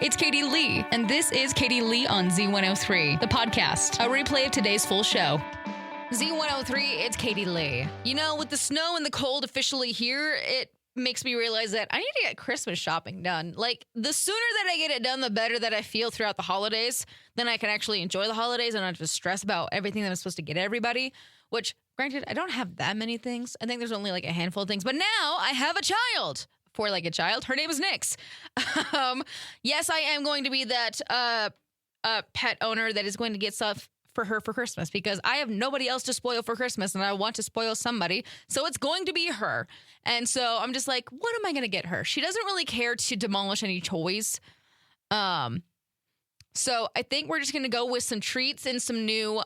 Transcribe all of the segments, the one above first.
It's Katie Lee, and this is Katie Lee on Z103, the podcast, a replay of today's full show. Z103, it's Katie Lee. You know, with the snow and the cold officially here, it makes me realize that I need to get Christmas shopping done. Like, the sooner that I get it done, the better that I feel throughout the holidays. Then I can actually enjoy the holidays and not just stress about everything that I'm supposed to get everybody, which, granted, I don't have that many things. I think there's only like a handful of things, but now I have a child. Four-legged child. Her name is Nix. Yes, I am going to be that pet owner that is going to get stuff for her for Christmas because I have nobody else to spoil for Christmas and I want to spoil somebody. So it's going to be her. And so I'm just like, what am I going to get her? She doesn't really care to demolish any toys. So I think we're just going to go with some treats and some new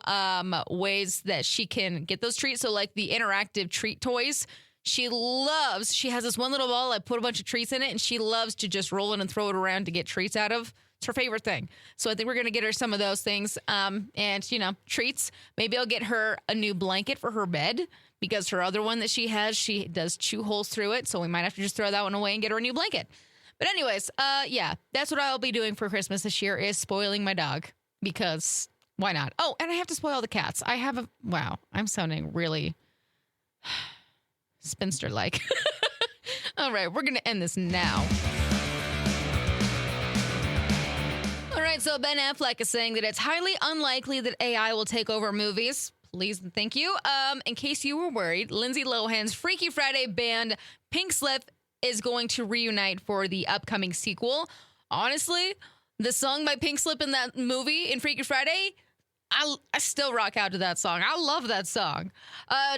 ways that she can get those treats. So like the interactive treat toys. She has this one little ball. I put a bunch of treats in it, and she loves to just roll it and throw it around to get treats out of. It's her favorite thing. So I think we're going to get her some of those things. And, you know, treats. Maybe I'll get her a new blanket for her bed because her other one that she has, she does chew holes through it. So we might have to just throw that one away and get her a new blanket. But anyways, yeah, that's what I'll be doing for Christmas this year is spoiling my dog because why not? Oh, and I have to spoil the cats. Wow, I'm sounding really spinster-like. All right, we're going to end this now. All right, so Ben Affleck is saying that it's highly unlikely that AI will take over movies. Please and thank you. In case you were worried, Lindsay Lohan's Freaky Friday band Pink Slip is going to reunite for the upcoming sequel. Honestly, the song by Pink Slip in that movie in Freaky Friday, I still rock out to that song. I love that song.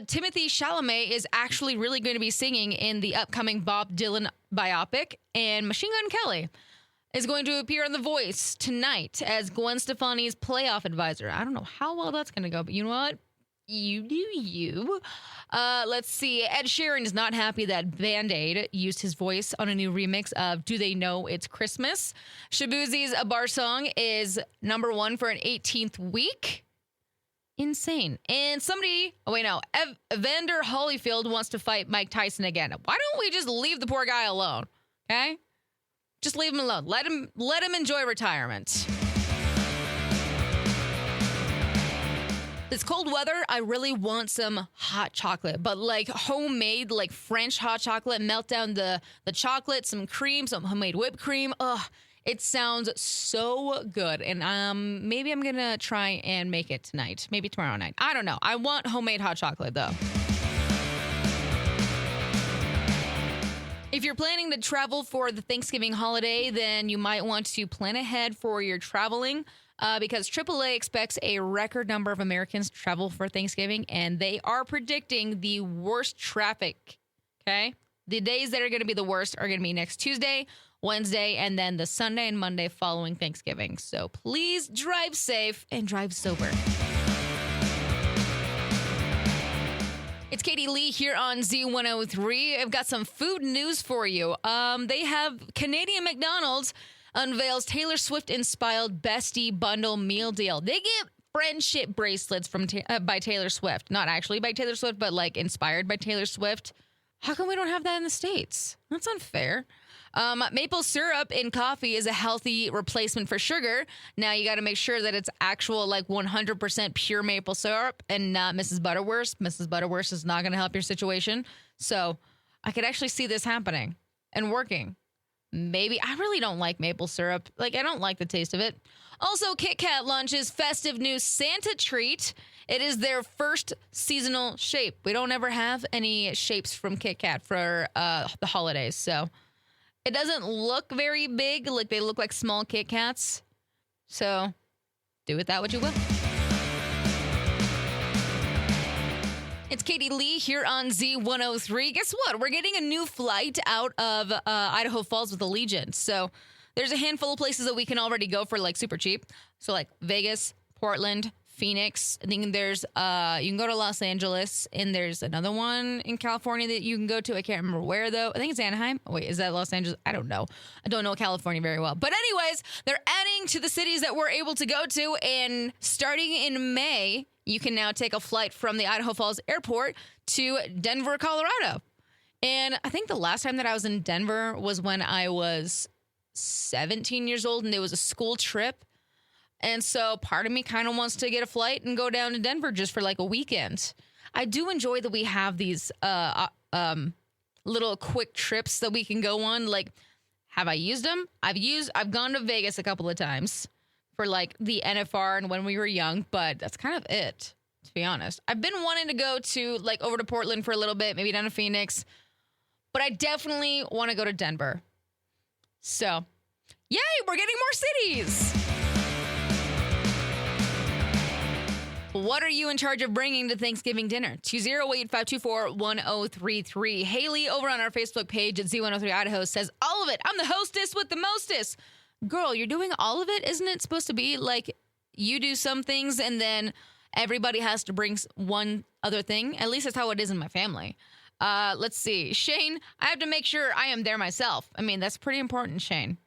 Timothy Chalamet is actually really going to be singing in the upcoming Bob Dylan biopic, and Machine Gun Kelly is going to appear on The Voice tonight as Gwen Stefani's playoff advisor. I don't know how well that's going to go, but you know what? You do you. Let's see. Ed Sheeran is not happy that Band-Aid used his voice on a new remix of Do They Know It's Christmas? Shabuzi's A Bar Song is number one for an 18th week. Insane. And Evander Holyfield wants to fight Mike Tyson again. Why don't we just leave the poor guy alone? Okay? Just leave him alone. Let him enjoy retirement. This cold weather, I really want some hot chocolate, but like homemade, like French hot chocolate. Melt down the chocolate, some cream, some homemade whipped cream. Ugh, it sounds so good. And maybe I'm going to try and make it tonight. Maybe tomorrow night. I don't know. I want homemade hot chocolate, though. If you're planning to travel for the Thanksgiving holiday, then you might want to plan ahead for your traveling. Because AAA expects a record number of Americans to travel for Thanksgiving, and they are predicting the worst traffic, okay? The days that are going to be the worst are going to be next Tuesday, Wednesday, and then the Sunday and Monday following Thanksgiving. So please drive safe and drive sober. It's Katie Lee here on Z103. I've got some food news for you. They have Canadian McDonald's unveils Taylor Swift-inspired Bestie Bundle meal deal. They get friendship bracelets from by Taylor Swift. Not actually by Taylor Swift, but like inspired by Taylor Swift. How come we don't have that in the States? That's unfair. Maple syrup in coffee is a healthy replacement for sugar. Now you got to make sure that it's actual like 100% pure maple syrup and not Mrs. Butterworth. Mrs. Butterworth is not going to help your situation. So I could actually see this happening and working. Maybe. I really don't like maple syrup. Like, I don't like the taste of it. Also, Kit Kat launches festive new Santa treat. It is their first seasonal shape. We don't ever have any shapes from Kit Kat for the holidays. So it doesn't look very big. Like, they look like small Kit Kats. So do with that what you will. It's Katie Lee here on Z103. Guess what? We're getting a new flight out of Idaho Falls with Allegiant. So there's a handful of places that we can already go for like super cheap. So like Vegas, Portland, Phoenix. I think there's, you can go to Los Angeles, and there's another one in California that you can go to. I can't remember where, though. I think it's Anaheim. Oh, wait, is that Los Angeles? I don't know. I don't know California very well. But anyways, they're adding to the cities that we're able to go to, and starting in May, you can now take a flight from the Idaho Falls Airport to Denver, Colorado. And I think the last time that I was in Denver was when I was 17 years old and it was a school trip. And so part of me kind of wants to get a flight and go down to Denver just for like a weekend. I do enjoy that we have these little quick trips that we can go on. Like, have I used them? I've gone to Vegas a couple of times for like the NFR and when we were young, but that's kind of it, to be honest. I've been wanting to go to like over to Portland for a little bit, maybe down to Phoenix, but I definitely want to go to Denver. So, yay, we're getting more cities. What are you in charge of bringing to Thanksgiving dinner? 208-524-1033. Haley over on our Facebook page at Z103 Idaho says, all of it. I'm the hostess with the mostest. Girl, you're doing all of it? Isn't it supposed to be like you do some things and then everybody has to bring one other thing? At least that's how it is in my family. Let's see. Shane, I have to make sure I am there myself. I mean, that's pretty important, Shane.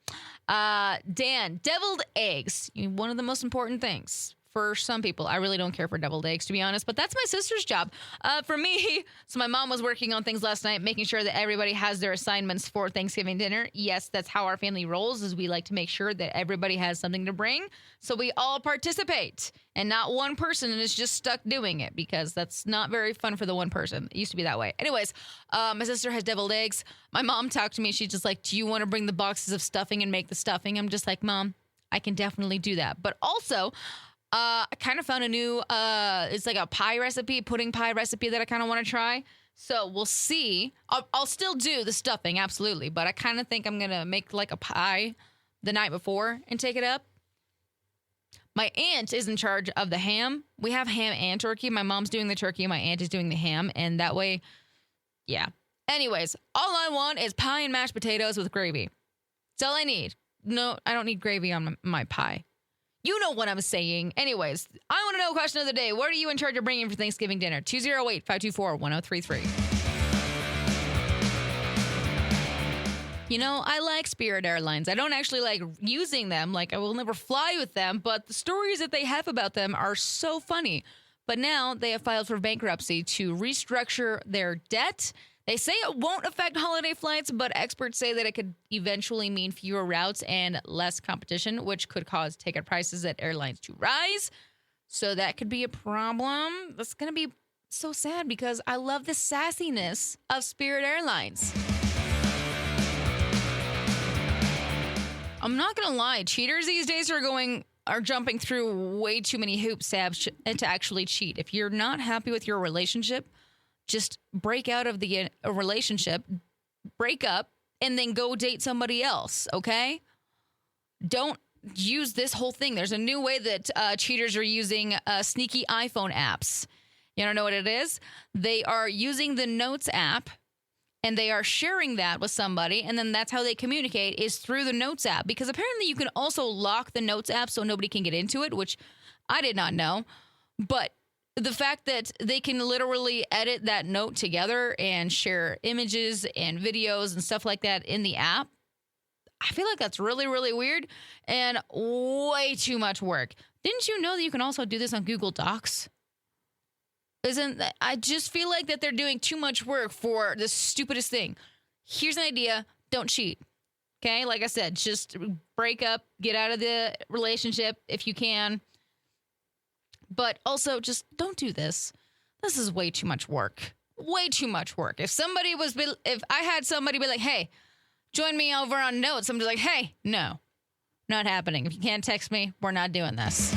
Dan, deviled eggs. One of the most important things. For some people, I really don't care for deviled eggs, to be honest, but that's my sister's job. For me, so my mom was working on things last night, making sure that everybody has their assignments for Thanksgiving dinner. Yes, that's how our family rolls, is we like to make sure that everybody has something to bring, so we all participate, and not one person is just stuck doing it, because that's not very fun for the one person. It used to be that way. Anyways, my sister has deviled eggs. My mom talked to me. She's just like, do you want to bring the boxes of stuffing and make the stuffing? I'm just like, Mom, I can definitely do that. But also, I kind of found a new, it's like a pie recipe, pudding pie recipe that I kind of want to try. So we'll see. I'll still do the stuffing, absolutely. But I kind of think I'm going to make like a pie the night before and take it up. My aunt is in charge of the ham. We have ham and turkey. My mom's doing the turkey. My aunt is doing the ham. And that way, yeah. Anyways, all I want is pie and mashed potatoes with gravy. That's all I need. No, I don't need gravy on my pie. You know what I'm saying. Anyways, I want to know question of the day. What are you in charge of bringing for Thanksgiving dinner? 208-524-1033. You know, I like Spirit Airlines. I don't actually like using them. Like, I will never fly with them. But the stories that they have about them are so funny. But now they have filed for bankruptcy to restructure their debt. They say it won't affect holiday flights, but experts say that it could eventually mean fewer routes and less competition, which could cause ticket prices at airlines to rise. So that could be a problem. That's going to be so sad because I love the sassiness of Spirit Airlines. I'm not going to lie. Cheaters these days are jumping through way too many hoops to actually cheat. If you're not happy with your relationship, just break out of the relationship, break up, and then go date somebody else, okay? Don't use this whole thing. There's a new way that cheaters are using sneaky iPhone apps. You don't know what it is? They are using the Notes app, and they are sharing that with somebody, and then that's how they communicate is through the Notes app, because apparently you can also lock the Notes app so nobody can get into it, which I did not know, but the fact that they can literally edit that note together and share images and videos and stuff like that in the app, I feel like that's really, really weird and way too much work. Didn't you know that you can also do this on Google Docs? I just feel like that they're doing too much work for the stupidest thing. Here's an idea. Don't cheat. Okay? Like I said, just break up, get out of the relationship if you can. But also, just don't do this. This is way too much work. Way too much work. If I had somebody be like, hey, join me over on Notes, I'm just like, hey, no, not happening. If you can't text me, we're not doing this.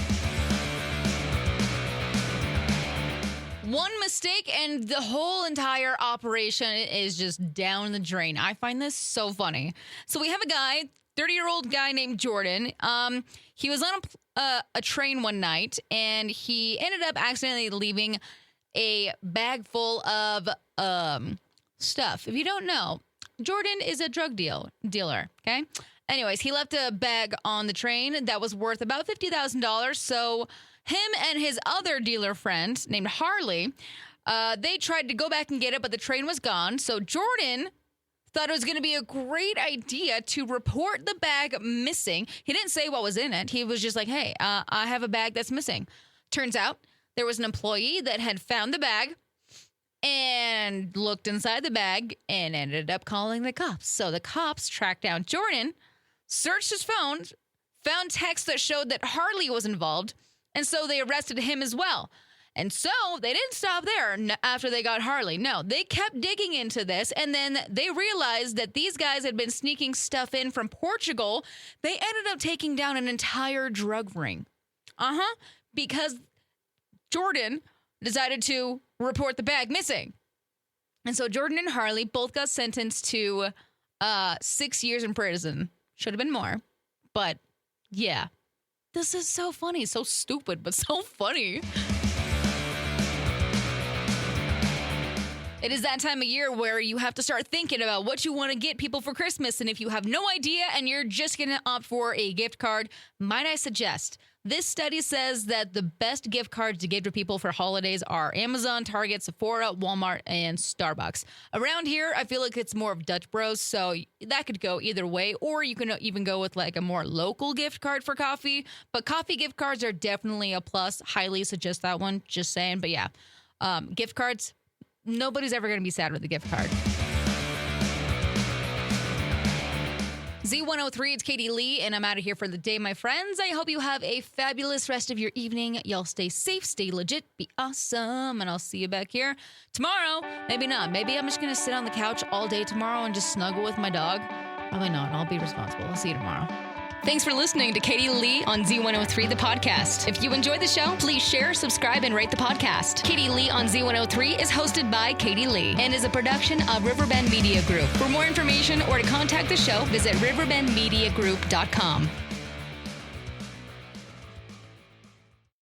One mistake and the whole entire operation is just down the drain. I find this so funny. So we have a guy, 30-year-old guy named Jordan. He was on a train one night, and he ended up accidentally leaving a bag full of stuff. If you don't know, Jordan is a drug dealer, okay? Anyways, he left a bag on the train that was worth about $50,000. So him and his other dealer friend named Harley, they tried to go back and get it, but the train was gone. So Jordan thought it was going to be a great idea to report the bag missing. He didn't say what was in it. He was just like, hey, I have a bag that's missing. Turns out there was an employee that had found the bag and looked inside the bag and ended up calling the cops. So the cops tracked down Jordan, searched his phone, found texts that showed that Harley was involved, and so they arrested him as well. And so they didn't stop there after they got Harley. No, they kept digging into this, and then they realized that these guys had been sneaking stuff in from Portugal. They ended up taking down an entire drug ring. Because Jordan decided to report the bag missing. And so Jordan and Harley both got sentenced to 6 years in prison. Should have been more. But yeah, this is so funny. So stupid, but so funny. It is that time of year where you have to start thinking about what you want to get people for Christmas. And if you have no idea and you're just going to opt for a gift card, might I suggest, this study says that the best gift cards to give to people for holidays are Amazon, Target, Sephora, Walmart, and Starbucks. Around here, I feel like it's more of Dutch Bros, so that could go either way. Or you can even go with like a more local gift card for coffee. But coffee gift cards are definitely a plus. Highly suggest that one, just saying. But yeah, gift cards, nobody's ever going to be sad with a gift card. Z103, it's Katie Lee, and I'm out of here for the day, my friends. I hope you have a fabulous rest of your evening. Y'all stay safe, stay legit, be awesome, and I'll see you back here tomorrow. Maybe not. Maybe I'm just going to sit on the couch all day tomorrow and just snuggle with my dog. Probably not. I'll be responsible. I'll see you tomorrow. Thanks for listening to Katie Lee on Z103, the podcast. If you enjoyed the show, please share, subscribe, and rate the podcast. Katie Lee on Z103 is hosted by Katie Lee and is a production of Riverbend Media Group. For more information or to contact the show, visit riverbendmediagroup.com.